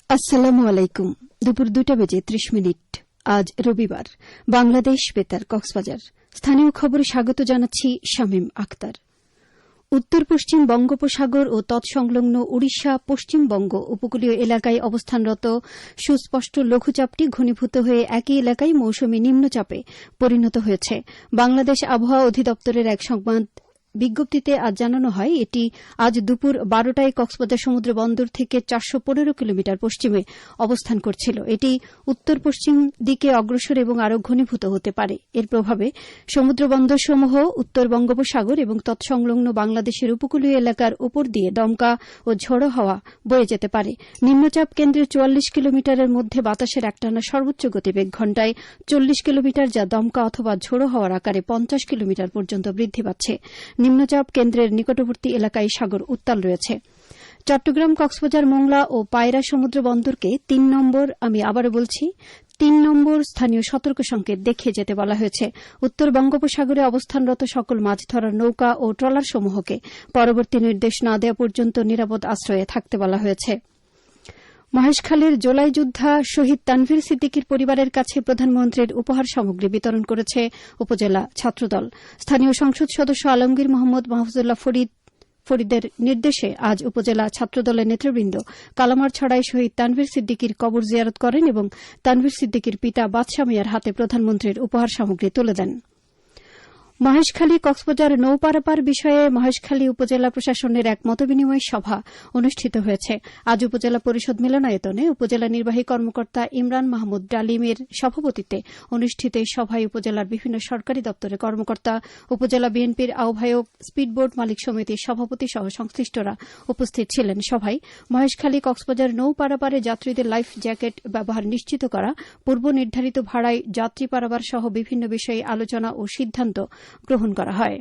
আসসালামু আলাইকুম। দুপুর 2টা বেজে 30 মিনিট। আজ রবিবার। বাংলাদেশ বেতার কক্সবাজার। স্থানীয় খবরে স্বাগত জানাচ্ছি শামীম আক্তার। উত্তর পশ্চিম বঙ্গোপসাগর ও তৎসংলগ্ন ওড়িশা পশ্চিমবঙ্গ উপকূলীয় এলাকায় অবস্থানরত সুস্পষ্ট লঘুচাপটি ঘনীভূত হয়ে একই এলাকায় মৌসুমী নিম্নচাপে পরিণত হয়েছে। বাংলাদেশ আবহাওয়া অধিদপ্তরের এক সংবাদ বিজ্ঞপ্তিতে আজ জানানো হয়, এটি আজ দুপুর 12টায় কক্সবাজার সমুদ্র বন্দর থেকে 415 কিলোমিটার পশ্চিমে অবস্থান করছিল। এটি উত্তর পশ্চিম দিকে অগ্রসর এবং আরও ঘনীভূত হতে পারে। এর প্রভাবে সমুদ্র বন্দরসমূহ উত্তর বঙ্গোপসাগর এবং তৎসংলগ্ন বাংলাদেশের উপকূলীয় এলাকার উপর দিয়ে দমকা ও ঝোড়ো হাওয়া বয়ে যেতে পারে। নিম্নচাপ কেন্দ্রের 44 কিলোমিটারের মধ্যে বাতাসের একটানা সর্বোচ্চ গতিবেগ ঘণ্টায় 40 কিলোমিটার, যা দমকা অথবা ঝোড়ো হাওয়ার আকারে 50 কিলোমিটার পর্যন্ত বৃদ্ধি পাচ্ছে। নিম্নচাপ কেন্দ্রের নিকটবর্তী এলাকায় সাগর উত্তাল রয়েছে। চট্টগ্রাম, কক্সবাজার, মোংলা ও পায়রা সমুদ্র বন্দরকে 3 নম্বর, আমি আবারও বলছি 3 নম্বর স্থানীয় সতর্ক সংকেত দেখিয়ে যেতে বলা হয়েছে। উত্তর বঙ্গোপসাগরে অবস্থানরত সকল মাছ ধরার নৌকা ও ট্রলারসমূহকে পরবর্তী নির্দেশ না দেওয়া পর্যন্ত নিরাপদ আশ্রয়ে থাকতে বলা হয়েছে। মহেশখালীর জোলাই যোদ্ধা শহীদ তানভীর সিদ্দিকীর পরিবারের কাছে প্রধানমন্ত্রীর উপহার সামগ্রী বিতরণ করেছে উপজেলা ছাত্রদল। স্থানীয় সংসদ সদস্য আলমগীর মোহাম্মদ মাহফুজুল্লাহ ফরিদের নির্দেশে আজ উপজেলা ছাত্রদলের নেতৃবৃন্দ কালামারছড়ায় শহীদ তানভীর সিদ্দিকীর কবর জিয়ারত করেন এবং তানভীর সিদ্দিকীর পিতা বাদশা মিয়ার হাতে প্রধানমন্ত্রীর উপহার সামগ্রী তুলে দেন। মহেশখালী কক্সবাজার নৌ পারাপার বিষয়ে মহেশখালী উপজেলা প্রশাসনের এক মতবিনিময় সভা অনুষ্ঠিত হয়েছে। আজ উপজেলা পরিষদ মিলনায়তনে উপজেলা নির্বাহী কর্মকর্তা ইমরান মাহমুদ ডালিমের সভাপতিত্বে অনুষ্ঠিত এই সভায় উপজেলার বিভিন্ন সরকারি দপ্তরের কর্মকর্তা, উপজেলা বিএনপির আহ্বায়ক, স্পিডবোট মালিক সমিতির সভাপতি সহ সংশ্লিষ্টরা উপস্থিত ছিলেন। সভায় মহেশখালী কক্সবাজার নৌ পারাপারে যাত্রীদের লাইফ জ্যাকেট ব্যবহার নিশ্চিত করা, পূর্ব নির্ধারিত ভাড়ায় যাত্রী পারাবার সহ বিভিন্ন বিষয়ে আলোচনা ও সিদ্ধান্ত গ্রহণ করা হয়।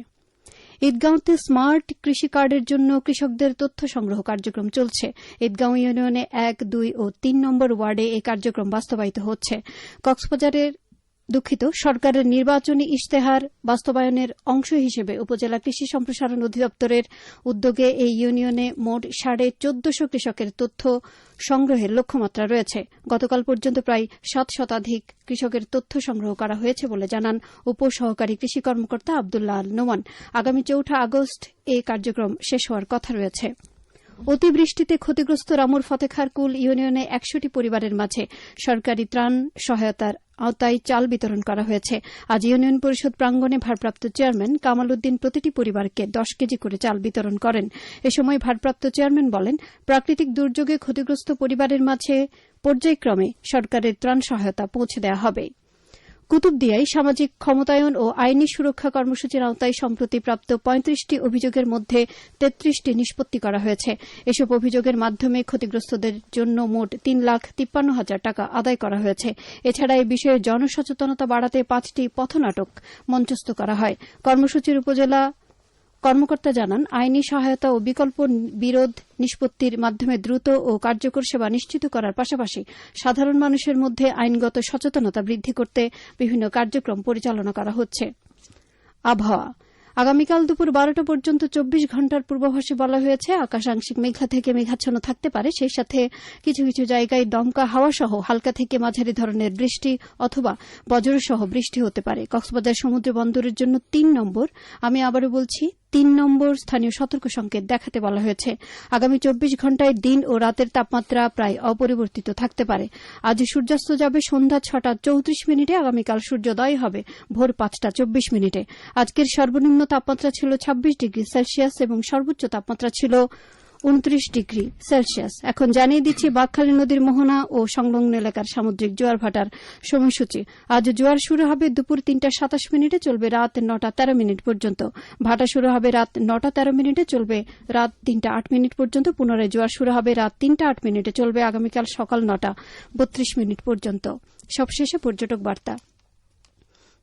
ঈদগাঁওতে স্মার্ট কৃষি কার্ডের জন্য কৃষকদের তথ্য সংগ্রহ কার্যক্রম চলছে। ঈদগাঁও ইউনিয়নে 1, 2 ও 3 নম্বর ওয়ার্ডে এই কার্যক্রম বাস্তবায়িত হচ্ছে। সরকারের নির্বাচনী ইশতেহার বাস্তবায়নের অংশ হিসেবে উপজেলা কৃষি সম্প্রসারণ অধিদপ্তরের উদ্যোগে এই ইউনিয়নে মোট 1450 কৃষকের তথ্য সংগ্রহের লক্ষ্যমাত্রা রয়েছে। গতকাল পর্যন্ত প্রায় 7 শতাধিক কৃষকের তথ্য সংগ্রহ করা হয়েছে বলে জানান উপসহকারী কৃষি কর্মকর্তা আবদুল্লাহ আল নোমান। আগামী 4 আগস্ট এই কার্যক্রম শেষ হওয়ার কথা রয়েছে। অতিবৃষ্টিতে ক্ষতিগ্রস্ত রামুর ফতেখারকুল ইউনিয়নে 100টি পরিবারের মাঝে সরকারি ত্রাণ সহায়তার আওতায় চাল বিতরণ করা হয়েছে। আজ ইউনিয়ন পরিষদ প্রাঙ্গণে ভারপ্রাপ্ত চেয়ারম্যান কামাল উদ্দিন প্রতিটি পরিবারকে 10 কেজি করে চাল বিতরণ করেন। এ সময় ভারপ্রাপ্ত চেয়ারম্যান বলেন, প্রাকৃতিক দুর্যোগে ক্ষতিগ্রস্ত পরিবারের মাঝে পর্যায়ক্রমে সরকারের ত্রাণ সহায়তা পৌঁছে দেওয়া হবে। কুতুবদিয়ায় সামাজিক ক্ষমতায়ন ও আইনি সুরক্ষা কর্মসূচির আওতায় সম্প্রতি প্রাপ্ত 35টি অভিযোগের মধ্যে 33টি নিষ্পত্তি করা হয়েছে। এসব অভিযোগের মাধ্যমে ক্ষতিগ্রস্তদের জন্য মোট 3,53,000 টাকা আদায় করা হয়েছে। এছাড়া এ বিষয়ে জনসচেতনতা বাড়াতে 5টি পথনাটক মঞ্চস্থ করা হয়। কর্মসূচির উপজেলা কর্মকর্তা জানান, আইনি সহায়তা ও বিকল্প বিরোধ নিষ্পত্তির মাধ্যমে দ্রুত ও কার্যকর সেবা নিশ্চিত করার পাশাপাশি সাধারণ মানুষের মধ্যে আইনগত সচেতনতা বৃদ্ধি করতে বিভিন্ন কার্যক্রম পরিচালনা করা হচ্ছে। আবহাওয়া আগামীকাল দুপুর 12টা পর্যন্ত 24 ঘণ্টার পূর্বাভাসে বলা হয়েছে, আকাশ আংশিক মেঘলা থেকে মেঘাচ্ছন্ন থাকতে পারে। সেই সাথে কিছু কিছু জায়গায় দমকা হাওয়া সহ হালকা থেকে মাঝারি ধরনের বৃষ্টি অথবা বজ্রসহ বৃষ্টি হতে পারে। কক্সবাজার সমুদ্র বন্দরের জন্য 3 নম্বর, আমি আবারও বলছি 3 নম্বর স্থানীয় সতর্ক সংকেত দেখাতে বলা হয়েছে। আগামী 24 ঘণ্টায় দিন ও রাতের তাপমাত্রা প্রায় অপরিবর্তিত থাকতে পারে। আজ সূর্যাস্ত যাবে সন্ধ্যা 6টা 34 মিনিটে, আগামীকাল সূর্যোদয় হবে ভোর 5টা 24 মিনিটে। আজকের সর্বনিম্ন তাপমাত্রা ছিল 26 ডিগ্রি সেলসিয়াস এবং সর্বোচ্চ তাপমাত্রা ছিল 29 ডিগ্রি সেলসিয়াস। এখন জানিয়ে দিচ্ছি বাঁকখালী নদীর মোহনা ও সংলগ্ন এলাকার সামুদ্রিক জোয়ার ভাটার সময়সূচি। আজ জোয়ার শুরু হবে দুপুর 3টা 27 মিনিটে, চলবে রাত 9টা 13 মিনিট পর্যন্ত। ভাটা শুরু হবে রাত 9টা 13 মিনিটে, চলবে রাত 3টা 8 মিনিট পর্যন্ত। পুনরায় জোয়ার শুরু হবে রাত 3টা 8 মিনিটে, চলবে আগামীকাল সকাল 9টা 32 মিনিট পর্যন্ত। সবশেষে পর্যটক বার্তা।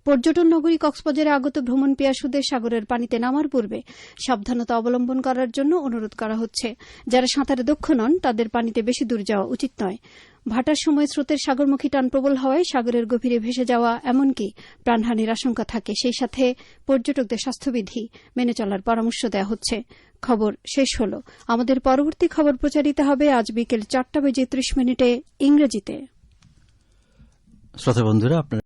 পর্যটন নগরী কক্সবাজারে আগত ভ্রমণ পিয়াসুদের সাগরের পানিতে নামার পূর্বে সাবধানতা অবলম্বন করার জন্য অনুরোধ করা হচ্ছে। যারা সাঁতারে দক্ষ নন তাদের পানিতে বেশি দূর যাওয়া উচিত নয়। ভাটার সময় স্রোতের সাগরমুখী টান প্রবল হওয়ায় সাগরের গভীরে ভেসে যাওয়া এমনকি প্রাণহানির আশঙ্কা থাকে। সেই সাথে পর্যটকদের স্বাস্থ্যবিধি মেনে চলার পরামর্শ দেওয়া হচ্ছে। খবর শেষ হল। আমাদের পরবর্তী খবর প্রচারিত হবে আজ বিকেল 4:30 ইংরেজিতে। শ্রোতা বন্ধুরা,